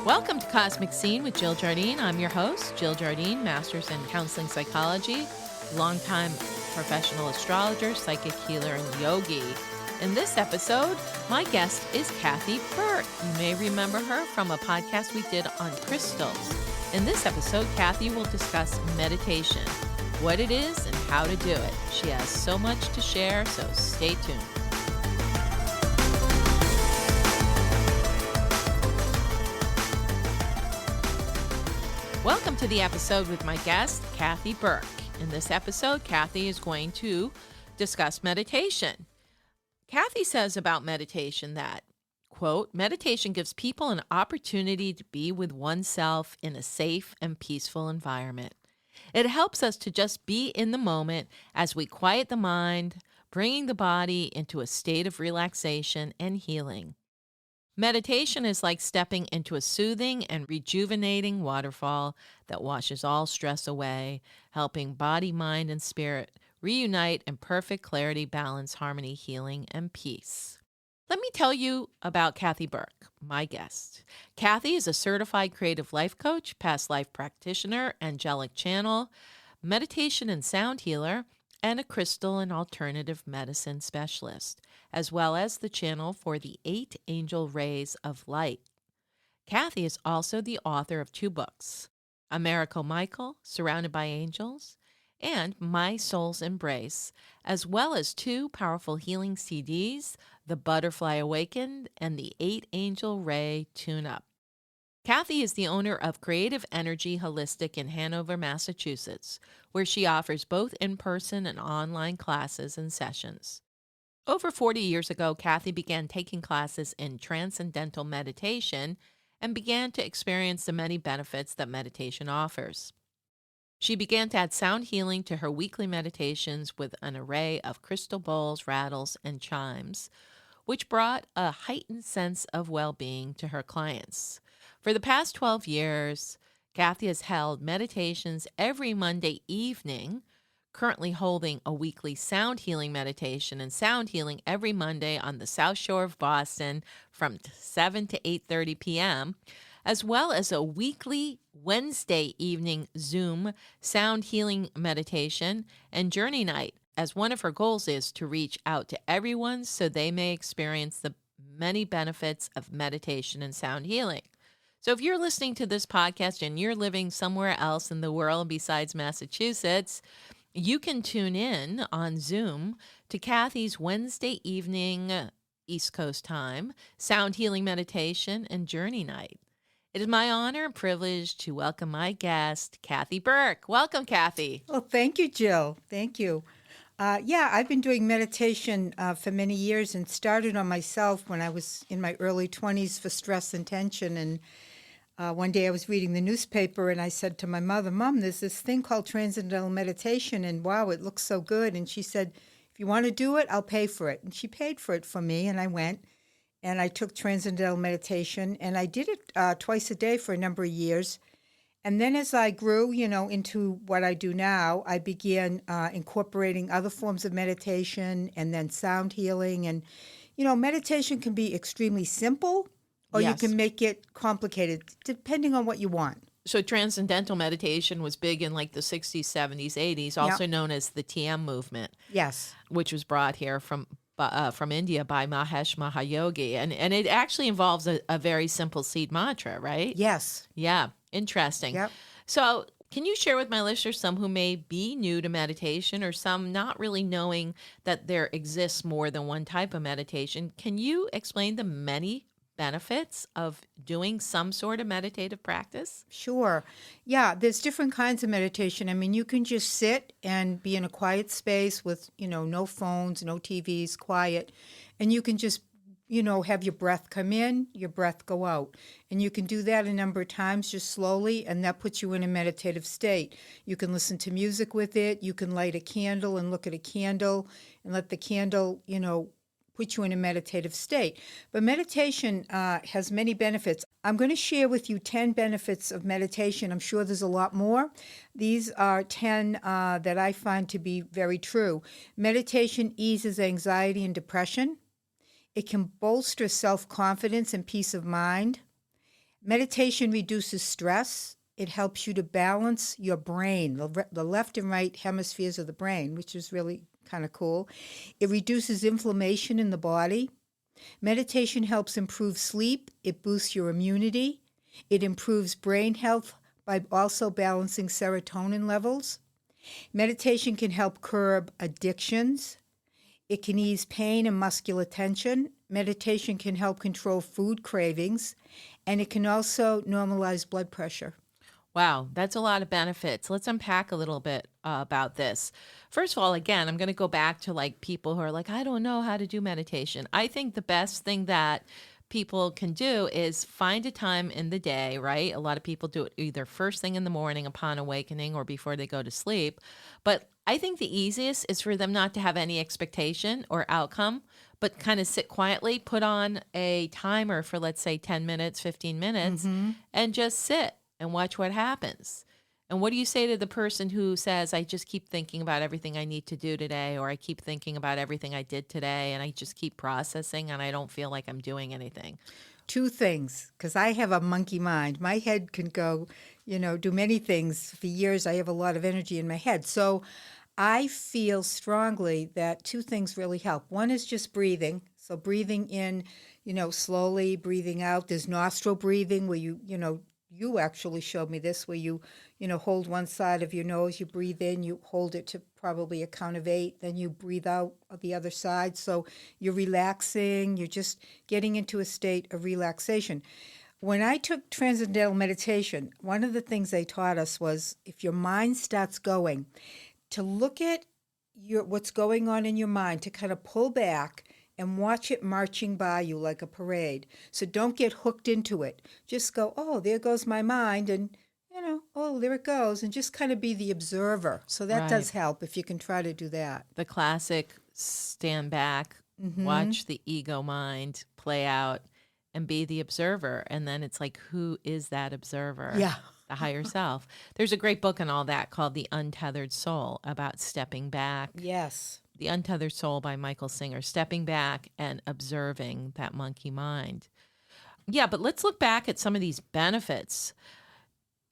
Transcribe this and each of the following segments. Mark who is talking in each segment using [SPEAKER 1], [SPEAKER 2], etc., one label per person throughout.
[SPEAKER 1] Welcome to Cosmic Scene with Jill Jardine. I'm your host, Jill Jardine, Master's in Counseling Psychology, longtime professional astrologer, psychic healer, and yogi. In this episode, my guest is Cathi Burke. You may remember her from a podcast we did on crystals. In this episode, Cathi will discuss meditation, what it is and how to do it. She has so much to share, so stay tuned. Welcome to the episode with my guest, Cathi Burke. In this episode, Cathi is going to discuss meditation. Cathi says about meditation that, quote, meditation gives people an opportunity to be with oneself in a safe and peaceful environment. It helps us to just be in the moment as we quiet the mind, bringing the body into a state of relaxation and healing. Meditation is like stepping into a soothing and rejuvenating waterfall that washes all stress away, helping body, mind, and spirit reunite in perfect clarity, balance, harmony, healing, and peace. Let me tell you about Cathi Burke, my guest. Cathi is a certified creative life coach, past life practitioner, angelic channel, meditation and sound healer, and a crystal and alternative medicine specialist, as well as the channel for the 8 angel rays of light. Cathi is also the author of 2 books, A Miracle Michael, Surrounded by Angels, and My Soul's Embrace, as well as 2 powerful healing CDs, The Butterfly Awakened and the 8 Angel Ray Tune-Up. Cathi is the owner of Creative Energy Holistic in Hanover, Massachusetts, where she offers both in-person and online classes and sessions. Over 40 years ago, Cathi began taking classes in transcendental meditation and began to experience the many benefits that meditation offers. She began to add sound healing to her weekly meditations with an array of crystal bowls, rattles, and chimes, which brought a heightened sense of well-being to her clients. For the past 12 years, Cathi has held meditations every Monday evening, currently holding a weekly sound healing meditation and sound healing every Monday on the South Shore of Boston from 7 to 8:30 p.m., as well as a weekly Wednesday evening Zoom sound healing meditation and journey night, as one of her goals is to reach out to everyone so they may experience the many benefits of meditation and sound healing. So if you're listening to this podcast and you're living somewhere else in the world besides Massachusetts, you can tune in on Zoom to Cathi's Wednesday evening East Coast time, sound healing meditation, and journey night. It is my honor and privilege to welcome my guest, Cathi Burke. Welcome, Cathi.
[SPEAKER 2] Well, thank you, Jill. Thank you. I've been doing meditation for many years and started on myself when I was in my early 20s for stress and tension. And one day I was reading the newspaper and I said to my mother, Mom, there's this thing called transcendental meditation and wow, it looks so good. And she said, if you want to do it, I'll pay for it. And she paid for it for me and I went and I took transcendental meditation and I did it twice a day for a number of years. And then as I grew, into what I do now, I began incorporating other forms of meditation and then sound healing. And, meditation can be extremely simple or
[SPEAKER 1] Yes.
[SPEAKER 2] you can make it complicated, depending on what you want.
[SPEAKER 1] So transcendental meditation was big in like the 60s, 70s, 80s, also known as the TM movement,
[SPEAKER 2] Yes.
[SPEAKER 1] which was brought here from India by Mahesh Mahayogi. And it actually involves a very simple seed mantra, right?
[SPEAKER 2] Yes.
[SPEAKER 1] Yeah, interesting.
[SPEAKER 2] Yep.
[SPEAKER 1] So can you share with my listeners, some who may be new to meditation or some not really knowing that there exists more than one type of meditation, can you explain the many benefits of doing some sort of meditative practice?
[SPEAKER 2] Sure. Yeah, there's different kinds of meditation. I mean, you can just sit and be in a quiet space with, no phones, no TVs, quiet, and you can just, have your breath come in, your breath go out. And you can do that a number of times just slowly, and that puts you in a meditative state. You can listen to music with it. You can light a candle and look at a candle and let the candle, put you in a meditative state. But meditation has many benefits. I'm going to share with you 10 benefits of meditation. I'm sure there's a lot more. These are 10 that I find to be very true. Meditation eases anxiety and depression. It can bolster self-confidence and peace of mind. Meditation reduces stress. It helps you to balance your brain, the left and right hemispheres of the brain, which is really kind of cool. It reduces inflammation in the body. Meditation helps improve sleep. It boosts your immunity. It improves brain health by also balancing serotonin levels. Meditation can help curb addictions. It can ease pain and muscular tension. Meditation can help control food cravings. And it can also normalize blood pressure.
[SPEAKER 1] Wow, that's a lot of benefits. Let's unpack a little bit about this. First of all, again, I'm going to go back to like people who are like, I don't know how to do meditation. I think the best thing that people can do is find a time in the day, right? A lot of people do it either first thing in the morning upon awakening or before they go to sleep. But I think the easiest is for them not to have any expectation or outcome, but kind of sit quietly, put on a timer for, let's say, 10 minutes, 15 minutes, and just sit and watch what happens. And what do you say to the person who says, I just keep thinking about everything I need to do today, or I keep thinking about everything I did today, and I just keep processing and I don't feel like I'm doing anything?
[SPEAKER 2] Two things, because I have a monkey mind. My head can go, do many things. For years, I have a lot of energy in my head. So I feel strongly that two things really help. One is just breathing. So breathing in, slowly, breathing out. There's nostril breathing where you actually showed me this, where you hold one side of your nose, you breathe in, you hold it to probably a count of 8, then you breathe out of the other side. So you're relaxing, you're just getting into a state of relaxation. When I took Transcendental Meditation, one of the things they taught us was if your mind starts going, to look at what's going on in your mind, to kind of pull back and watch it marching by you like a parade. So don't get hooked into it. Just go, oh, there goes my mind, and, oh, there it goes, and just kind of be the observer. So that does help if you can try to do that.
[SPEAKER 1] The classic stand back, watch the ego mind play out, and be the observer. And then it's like, who is that observer?
[SPEAKER 2] Yeah.
[SPEAKER 1] The higher self. There's a great book on all that called The Untethered Soul, about stepping back.
[SPEAKER 2] Yes.
[SPEAKER 1] The Untethered Soul by Michael Singer, stepping back and observing that monkey mind. Yeah, but let's look back at some of these benefits.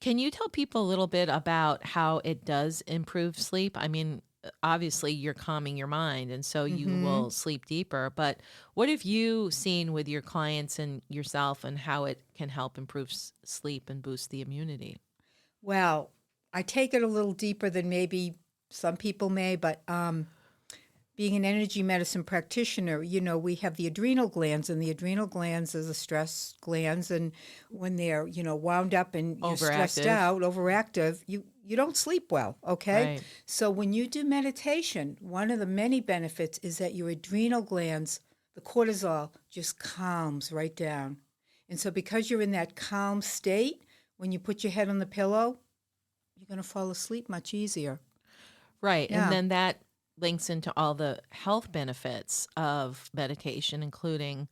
[SPEAKER 1] Can you tell people a little bit about how it does improve sleep? I mean, obviously you're calming your mind, and so you will sleep deeper. But what have you seen with your clients and yourself, and how it can help improve sleep and boost the immunity?
[SPEAKER 2] Well, I take it a little deeper than maybe some people may, but being an energy medicine practitioner, we have the adrenal glands, and the adrenal glands are the stress glands. And when they're, wound up and you're stressed out, overactive, you don't sleep well, okay?
[SPEAKER 1] Right.
[SPEAKER 2] So when you do meditation, one of the many benefits is that your adrenal glands, the cortisol, just calms right down. And so because you're in that calm state, when you put your head on the pillow, you're going to fall asleep much easier.
[SPEAKER 1] Right.
[SPEAKER 2] Yeah.
[SPEAKER 1] And then that links into all the health benefits of meditation, including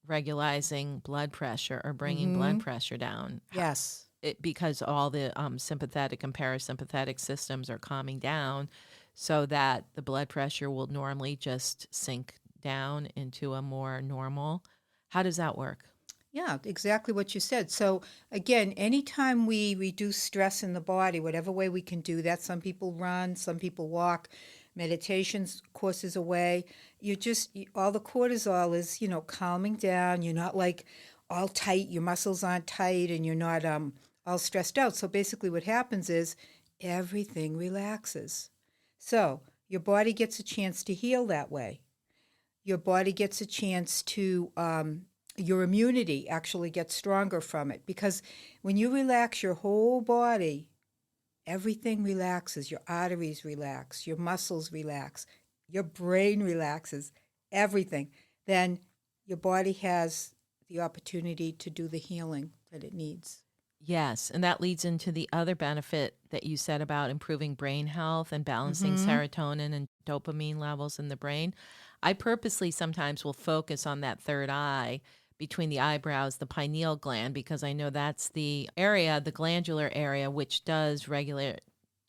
[SPEAKER 1] regularizing blood pressure or bringing blood pressure down.
[SPEAKER 2] Yes.
[SPEAKER 1] Because all the sympathetic and parasympathetic systems are calming down, so that the blood pressure will normally just sink down into a more normal. How does that work?
[SPEAKER 2] Yeah, exactly what you said. So again, anytime we reduce stress in the body, whatever way we can do that, some people run, some people walk, meditation's courses away. All the cortisol is, calming down. You're not like all tight, your muscles aren't tight, and you're not all stressed out. So basically what happens is everything relaxes. So your body gets a chance to heal that way. Your body gets a chance to, your immunity actually gets stronger from it. Because when you relax your whole body, everything relaxes. Your arteries relax, your muscles relax, your brain relaxes, everything. Then your body has the opportunity to do the healing that it needs.
[SPEAKER 1] Yes, and that leads into the other benefit that you said about improving brain health and balancing serotonin and dopamine levels in the brain. I purposely sometimes will focus on that third eye between the eyebrows, the pineal gland, because I know that's the area, the glandular area, which does regulate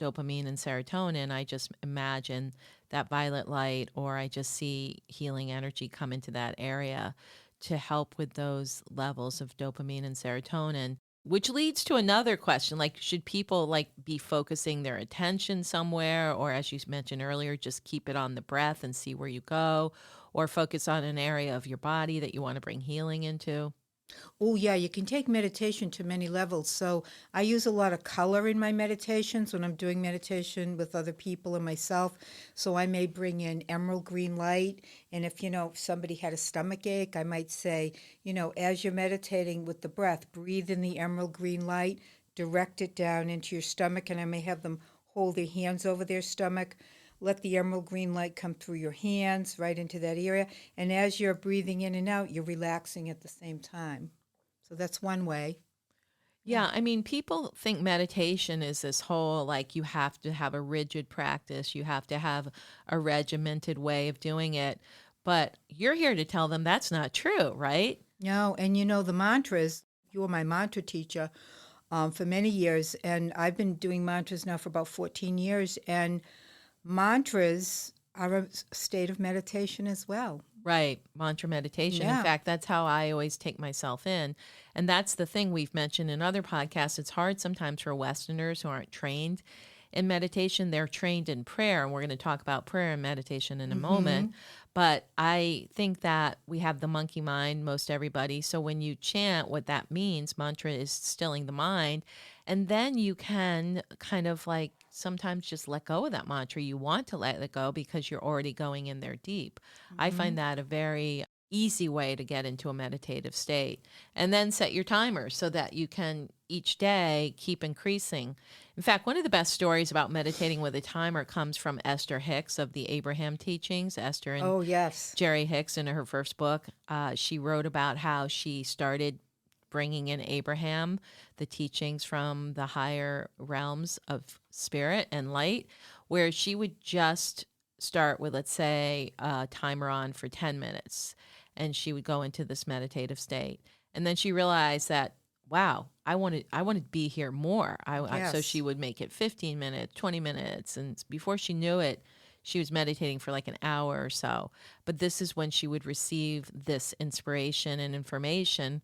[SPEAKER 1] dopamine and serotonin. I just imagine that violet light, or I just see healing energy come into that area to help with those levels of dopamine and serotonin, which leads to another question, like should people like be focusing their attention somewhere, or as you mentioned earlier, just keep it on the breath and see where you go, or focus on an area of your body that you want to bring healing into?
[SPEAKER 2] Oh, yeah, you can take meditation to many levels. So I use a lot of color in my meditations when I'm doing meditation with other people and myself. So I may bring in emerald green light. And if somebody had a stomach ache, I might say, as you're meditating with the breath, breathe in the emerald green light, direct it down into your stomach. And I may have them hold their hands over their stomach. Let the emerald green light come through your hands right into that area. And as you're breathing in and out, you're relaxing at the same time. So that's one way. Yeah.
[SPEAKER 1] Yeah, I mean, people think meditation is this whole like you have to have a rigid practice, you have to have a regimented way of doing it. But you're here to tell them that's not true, right?
[SPEAKER 2] No, and the mantras, you were my mantra teacher for many years, and I've been doing mantras now for about 14 years, and mantras are a state of meditation as well.
[SPEAKER 1] Right, mantra meditation. In
[SPEAKER 2] Yeah.
[SPEAKER 1] fact, that's how I always take myself in. And that's the thing we've mentioned in other podcasts. It's hard sometimes for Westerners who aren't trained in meditation. They're trained in prayer, and we're going to talk about prayer and meditation in a moment. But I think that we have the monkey mind, most everybody. So when you chant, what that means, mantra is stilling the mind. And then you can kind of like sometimes just let go of that mantra. You want to let it go because you're already going in there deep. I find that a very easy way to get into a meditative state. And then set your timer so that you can each day keep increasing. In fact, one of the best stories about meditating with a timer comes from Esther Hicks of the Abraham Teachings. Esther and
[SPEAKER 2] Oh, yes.
[SPEAKER 1] Jerry Hicks, in her first book, she wrote about how she started bringing in Abraham, the teachings from the higher realms of spirit and light, where she would just start with, let's say, a timer on for 10 minutes, and she would go into this meditative state. And then she realized that, wow, I want to be here more. So
[SPEAKER 2] Yes.
[SPEAKER 1] she would make it 15 minutes, 20 minutes. And before she knew it, she was meditating for like an hour or so. But this is when she would receive this inspiration and information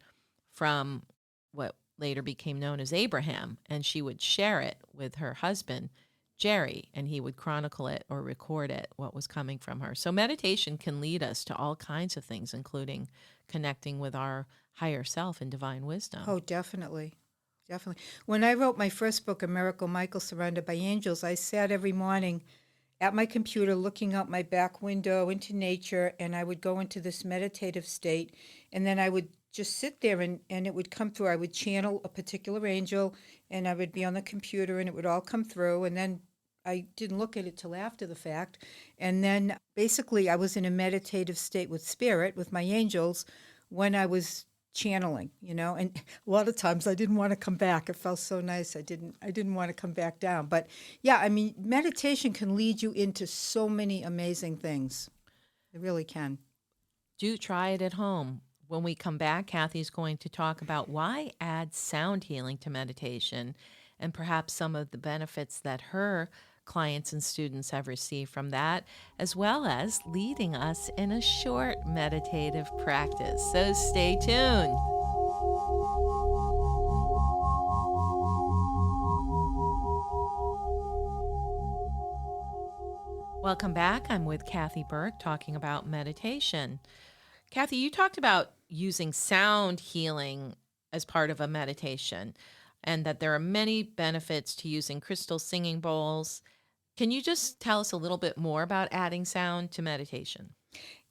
[SPEAKER 1] from what later became known as Abraham. And she would share it with her husband, Jerry, and he would chronicle it or record it, what was coming from her. So meditation can lead us to all kinds of things, including connecting with our higher self and divine wisdom.
[SPEAKER 2] Oh, definitely. Definitely. When I wrote my first book, A Miracle Michael Surrounded by Angels, I sat every morning at my computer looking out my back window into nature, and I would go into this meditative state, and then I would just sit there and it would come through. I would channel a particular angel, and I would be on the computer, and it would all come through, and then I didn't look at it till after the fact. And then basically I was in a meditative state with spirit, with my angels, when I was channeling, and a lot of times I didn't want to come back. It felt so nice. I didn't want to come back down. But yeah, I mean, meditation can lead you into so many amazing things. It really can.
[SPEAKER 1] Do try it at home. When we come back, Cathy's going to talk about why add sound healing to meditation and perhaps some of the benefits that her clients and students have received from that, as well as leading us in a short meditative practice. So stay tuned. Welcome back. I'm with Cathi Burke talking about meditation. Cathi, you talked about using sound healing as part of a meditation and that there are many benefits to using crystal singing bowls. Can you just tell us a little bit more about adding sound to meditation?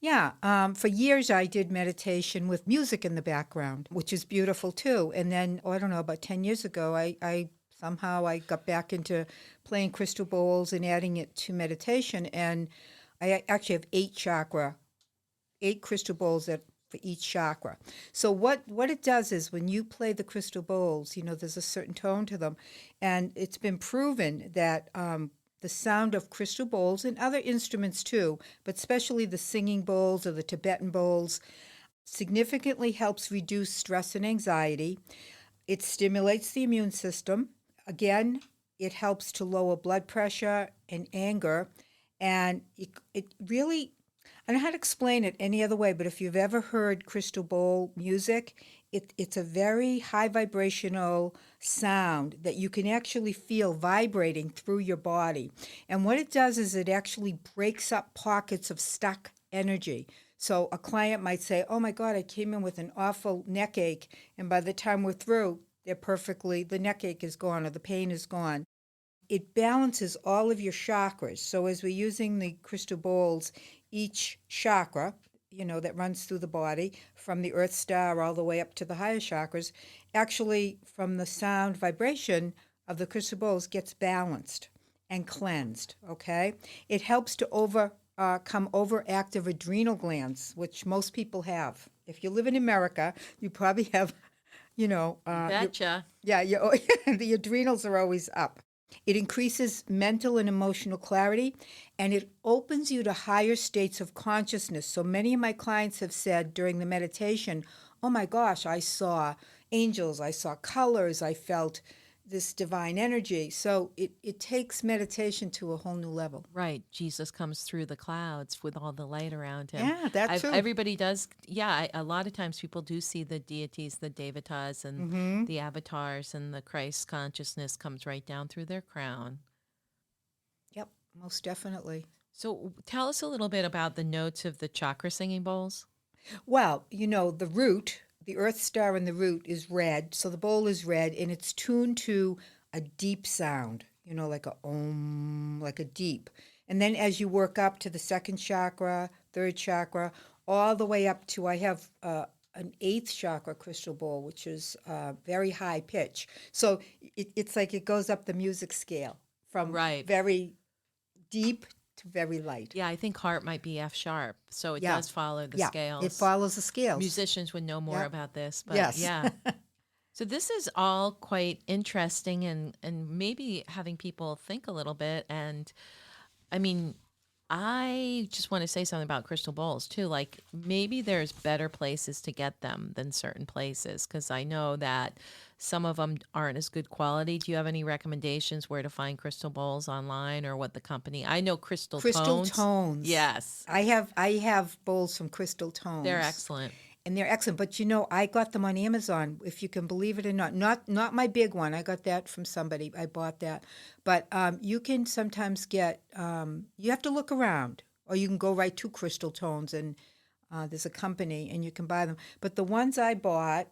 [SPEAKER 2] Yeah, for years I did meditation with music in the background, which is beautiful too. And then, I don't know, about 10 years ago, I somehow I got back into playing crystal bowls and adding it to meditation. And I actually have 8 crystal bowls for each chakra. So what it does is when you play the crystal bowls, there's a certain tone to them. And it's been proven that the sound of crystal bowls and other instruments too, but especially the singing bowls or the Tibetan bowls, significantly helps reduce stress and anxiety. It stimulates the immune system. Again, it helps to lower blood pressure and anger. And it really, I don't know how to explain it any other way, but if you've ever heard crystal bowl music, it's a very high vibrational sound that you can actually feel vibrating through your body. And what it does is it actually breaks up pockets of stuck energy. So a client might say, oh my God, I came in with an awful neck ache, and by the time we're through, the neck ache is gone or the pain is gone. It balances all of your chakras. So as we're using the crystal bowls, each chakra, that runs through the body, from the earth star all the way up to the higher chakras, actually from the sound vibration of the crystal bowls gets balanced and cleansed, okay? It helps to overcome overactive adrenal glands, which most people have. If you live in America, you probably have,
[SPEAKER 1] Betcha.
[SPEAKER 2] the adrenals are always up. It increases mental and emotional clarity, and it opens you to higher states of consciousness. So many of my clients have said during the meditation, oh my gosh, I saw angels, I saw colors, I felt this divine energy. So it takes meditation to a whole new level.
[SPEAKER 1] Right. Jesus comes through the clouds with all the light around him.
[SPEAKER 2] Yeah, that's true.
[SPEAKER 1] Everybody does. Yeah, a lot of times people do see the deities, the devatas, and the avatars, and the Christ consciousness comes right down through their crown.
[SPEAKER 2] Yep, most definitely.
[SPEAKER 1] So tell us a little bit about the notes of the chakra singing bowls.
[SPEAKER 2] Well, the root, the earth star in the root is red, so the bowl is red, and it's tuned to a deep sound, like a om, like a deep. And then as you work up to the second chakra, third chakra, all the way up to, I have an eighth chakra crystal bowl, which is very high pitch. So it's like it goes up the music scale from very deep to very light.
[SPEAKER 1] Yeah, I think heart might be F sharp, so it does follow the scales.
[SPEAKER 2] It follows the scales.
[SPEAKER 1] Musicians would know more about this, but
[SPEAKER 2] yes.
[SPEAKER 1] Yeah. So this is all quite interesting and maybe having people think a little bit. And I mean, I just want to say something about crystal bowls too. Like maybe there's better places to get them than certain places, because I know that some of them aren't as good quality. Do you have any recommendations where to find crystal bowls online, or what the company? I know Crystal
[SPEAKER 2] Tones.
[SPEAKER 1] Yes.
[SPEAKER 2] I have bowls from Crystal Tones.
[SPEAKER 1] They're excellent.
[SPEAKER 2] And they're excellent. But I got them on Amazon, if you can believe it or not. Not my big one. I got that from somebody. I bought that. But you can sometimes get, you have to look around, or you can go right to Crystal Tones, and there's a company, and you can buy them. But the ones I bought,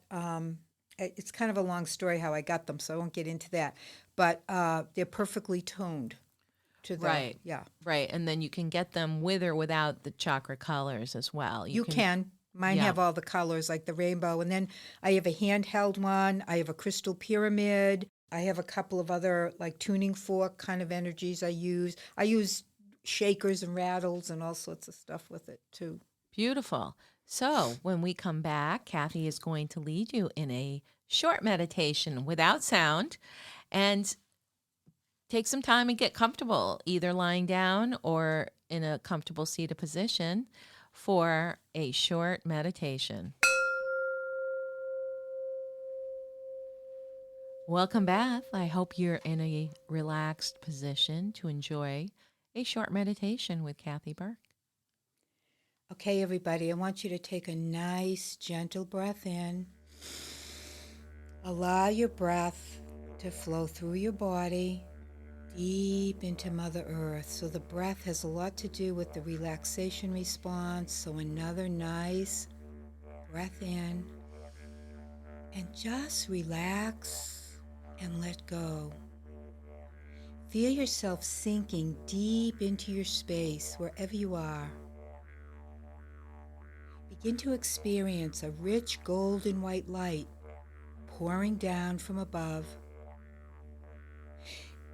[SPEAKER 2] it's kind of a long story how I got them, so I won't get into that. But they're perfectly tuned to the,
[SPEAKER 1] right.
[SPEAKER 2] Yeah.
[SPEAKER 1] Right. And then you can get them with or without the chakra colors as well.
[SPEAKER 2] You can. Mine have all the colors, like the rainbow. And then I have a handheld one. I have a crystal pyramid. I have a couple of other, like, tuning fork kind of energies I use. I use shakers and rattles and all sorts of stuff with it, too.
[SPEAKER 1] Beautiful. So when we come back, Cathi is going to lead you in a short meditation without sound, and take some time and get comfortable, either lying down or in a comfortable seated position for a short meditation. Welcome back. I hope you're in a relaxed position to enjoy a short meditation with Cathi Burke.
[SPEAKER 2] Okay, everybody, I want you to take a nice, gentle breath in. Allow your breath to flow through your body, deep into Mother Earth. So the breath has a lot to do with the relaxation response. So another nice breath in, and just relax and let go. Feel yourself sinking deep into your space wherever you are. Begin to experience a rich golden white light pouring down from above.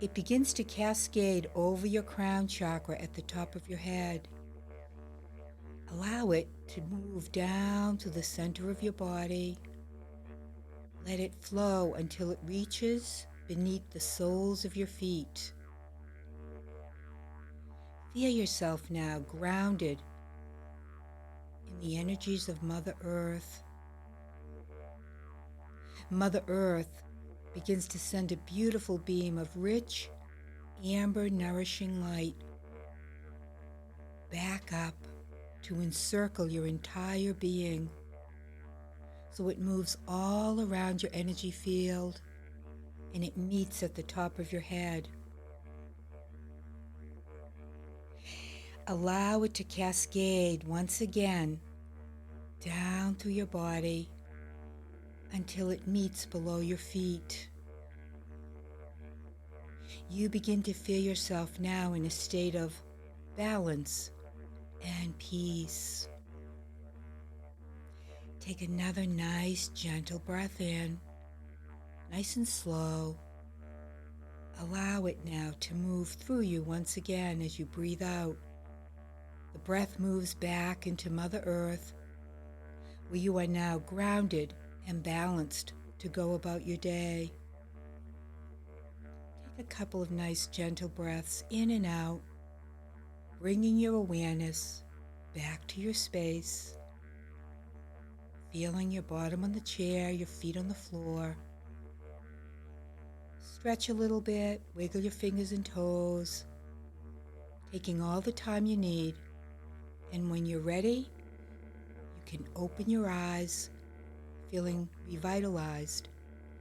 [SPEAKER 2] It begins to cascade over your crown chakra at the top of your head. Allow it to move down to the center of your body. Let it flow until it reaches beneath the soles of your feet. Feel yourself now grounded in the energies of Mother Earth. Mother Earth begins to send a beautiful beam of rich, amber, nourishing light back up to encircle your entire being. So it moves all around your energy field and it meets at the top of your head. Allow it to cascade once again down through your body until it meets below your feet. You begin to feel yourself now in a state of balance and peace. Take another nice, gentle breath in, nice and slow. Allow it now to move through you once again as you breathe out. The breath moves back into Mother Earth, where you are now grounded and balanced to go about your day. Take a couple of nice, gentle breaths in and out, bringing your awareness back to your space. Feeling your bottom on the chair, your feet on the floor. Stretch a little bit, wiggle your fingers and toes, taking all the time you need. And when you're ready, you can open your eyes, feeling revitalized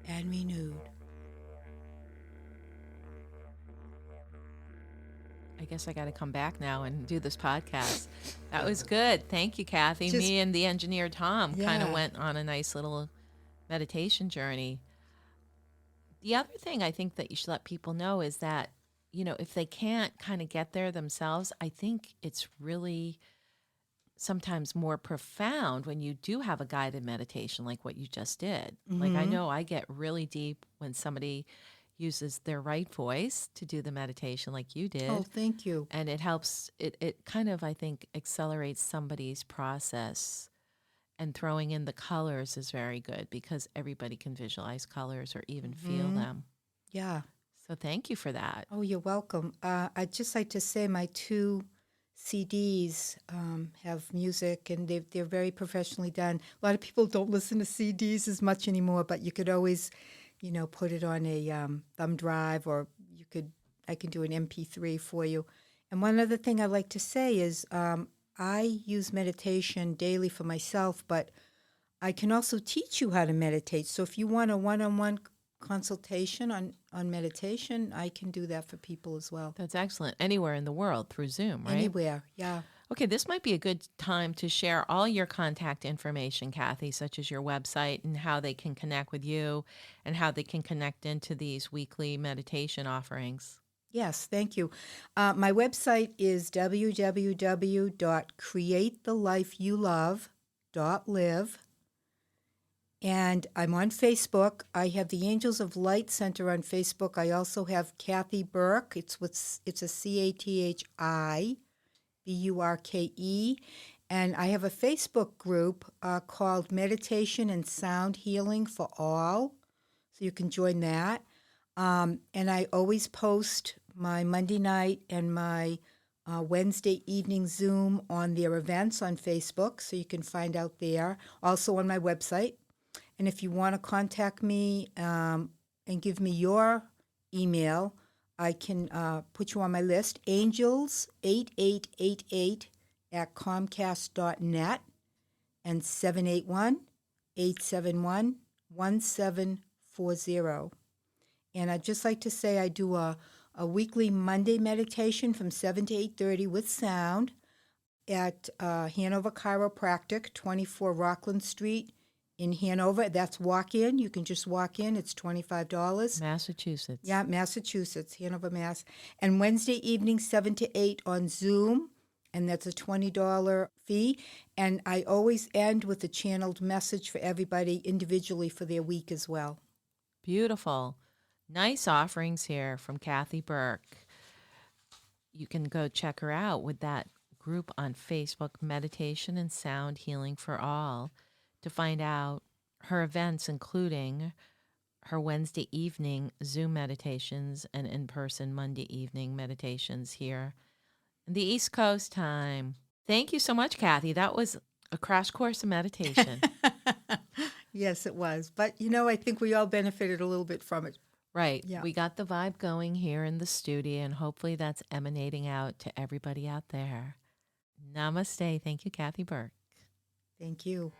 [SPEAKER 2] and renewed.
[SPEAKER 1] I guess I got to come back now and do this podcast. That was good. Thank you, Cathi. Me and the engineer, Tom, kind of went on a nice little meditation journey. The other thing I think that you should let people know is that, if they can't kind of get there themselves, I think it's really sometimes more profound when you do have a guided meditation like what you just did. Mm-hmm. Like I know I get really deep when somebody uses their right voice to do the meditation like you did.
[SPEAKER 2] Oh, thank you.
[SPEAKER 1] And it helps, it kind of, I think, accelerates somebody's process. And throwing in the colors is very good because everybody can visualize colors or even feel them.
[SPEAKER 2] Yeah.
[SPEAKER 1] So thank you for that.
[SPEAKER 2] Oh, you're welcome. I'd just like to say my 2 CDs have music, and they're very professionally done. A lot of people don't listen to CDs as much anymore, but you could always, put it on a thumb drive, or I can do an MP3 for you. And one other thing I'd like to say is I use meditation daily for myself, but I can also teach you how to meditate. So if you want a one-on-one consultation on meditation, I can do that for people as well.
[SPEAKER 1] That's excellent. Anywhere in the world through Zoom, right?
[SPEAKER 2] Anywhere, yeah.
[SPEAKER 1] Okay, this might be a good time to share all your contact information, Cathi, such as your website and how they can connect with you and how they can connect into these weekly meditation offerings.
[SPEAKER 2] Yes, thank you. My website is www.createthelifeyoulove.live. And I'm on Facebook. I have the Angels of Light Center on Facebook. I also have Cathi Burke. It's a CATHIBURKE. And I have a Facebook group called Meditation and Sound Healing for All. So you can join that. And I always post my Monday night and my Wednesday evening Zoom on their events on Facebook. So you can find out there. Also on my website. And if you want to contact me and give me your email, I can put you on my list, angels8888@comcast.net and 781-871-1740. And I'd just like to say I do a weekly Monday meditation from 7 to 8:30 with sound at Hanover Chiropractic, 24 Rockland Street, in Hanover. That's walk-in. You can just walk in. It's $25.
[SPEAKER 1] Massachusetts.
[SPEAKER 2] Yeah, Massachusetts, Hanover, Mass. And Wednesday evening, 7 to 8 on Zoom, and that's a $20 fee. And I always end with a channeled message for everybody individually for their week as well.
[SPEAKER 1] Beautiful. Nice offerings here from Cathi Burke. You can go check her out with that group on Facebook, Meditation and Sound Healing for All, to find out her events, including her Wednesday evening Zoom meditations and in-person Monday evening meditations here in the East Coast time. Thank you so much, Cathi. That was a crash course in meditation.
[SPEAKER 2] Yes, it was. But, I think we all benefited a little bit from it.
[SPEAKER 1] Right.
[SPEAKER 2] Yeah.
[SPEAKER 1] We got the vibe going here in the studio, and hopefully that's emanating out to everybody out there. Namaste. Thank you, Cathi Burke.
[SPEAKER 2] Thank you.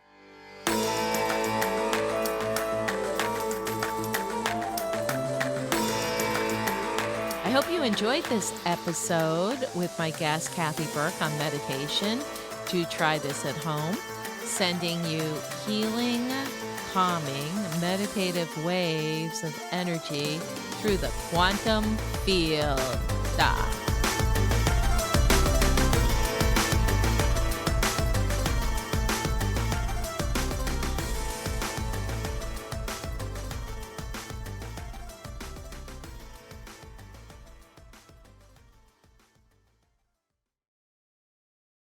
[SPEAKER 1] I hope you enjoyed this episode with my guest, Cathi Burke, on meditation. Do try this at home. Sending you healing, calming, meditative waves of energy through the quantum field.